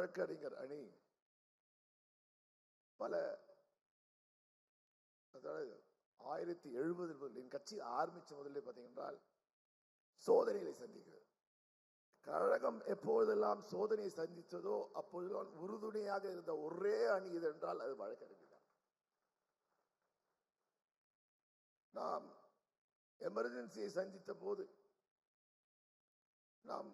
வழக்கறிஞர் அணி பல, அதாவது 1070 என் கட்சி ஆரம்பிச்ச முதல்ல பார்த்தீங்கன்னா சோதனைகளை சந்திக்கிறது. கழகம் எப்பொழுதெல்லாம் சோதனையை சந்தித்ததோ அப்பொழுதெல்லாம் உறுதுணையாக இருந்த ஒரே அணி இது என்றால் அது வழக்கறிஞர் தான். நாம் எமர்ஜென்சியை சந்தித்த போது, நாம்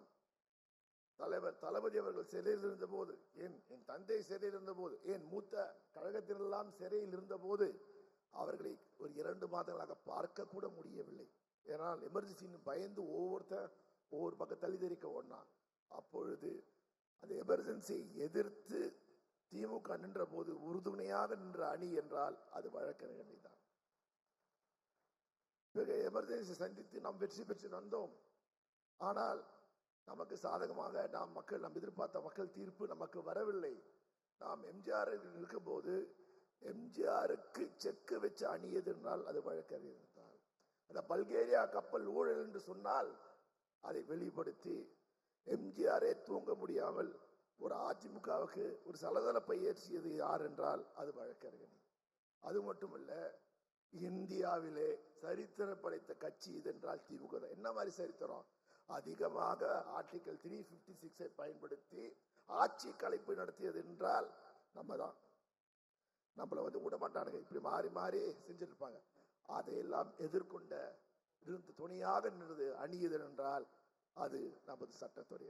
தலைவர் தளபதி அவர்கள் சிறையில் இருந்த போது, என் தந்தை சிறையில் இருந்த போது, என் மூத்த கழகத்திலெல்லாம் சிறையில் இருந்த போது அவர்களை ஒரு 2 மாதங்களாக பார்க்க கூட முடியவில்லை. ஏனால் எமர்ஜென்சின்னு பயந்து ஒவ்வொரு பக்கம் தள்ளி தெரிக்க ஓடினான். அப்பொழுது அந்த எமர்ஜென்சியை எதிர்த்து திமுக நின்ற போது உறுதுணையாக நின்ற அணி என்றால் அது வழக்கறிஞர் அணி தான். எமர்ஜென்சி சந்தித்து நாம் வெற்றி பெற்று வந்தோம். ஆனால் நமக்கு சாதகமாக நாம் எதிர்பார்த்த மக்கள் தீர்ப்பு நமக்கு வரவில்லை. நாம் எம்ஜிஆர் இருக்கும் போது எம்ஜிஆருக்கு செக்கு வச்சு அணியது என்றால் அது வழக்கறிஞர் தான். அந்த பல்கேரியா கப்பல் ஊழல் என்று சொன்னால் அதை வெளிப்படுத்தி எம்ஜிஆரே தூங்க முடியாமல் ஒரு அதிமுகவுக்கு ஒரு சலசலப்பை ஏற்றியது யார் என்றால் அது வழக்கறிஞர். அது மட்டுமல்ல, இந்தியாவிலே சரித்திரம் படைத்த கட்சி இது என்றால் திமுக. என்ன மாதிரி சரித்திரம்? அதிகமாக ஆர்டிகல் 356 பயன்படுத்தி ஆட்சி கலைப்பு நடத்தியது என்றால் நம்ம தான். நம்மளை விடமாட்டானுங்க, இப்படி மாறி மாறி செஞ்சிருப்பாங்க. அதையெல்லாம் எதிர்கொண்ட துணையாக நின்றது அணியது என்றால் அது நமது சட்டத்துறை.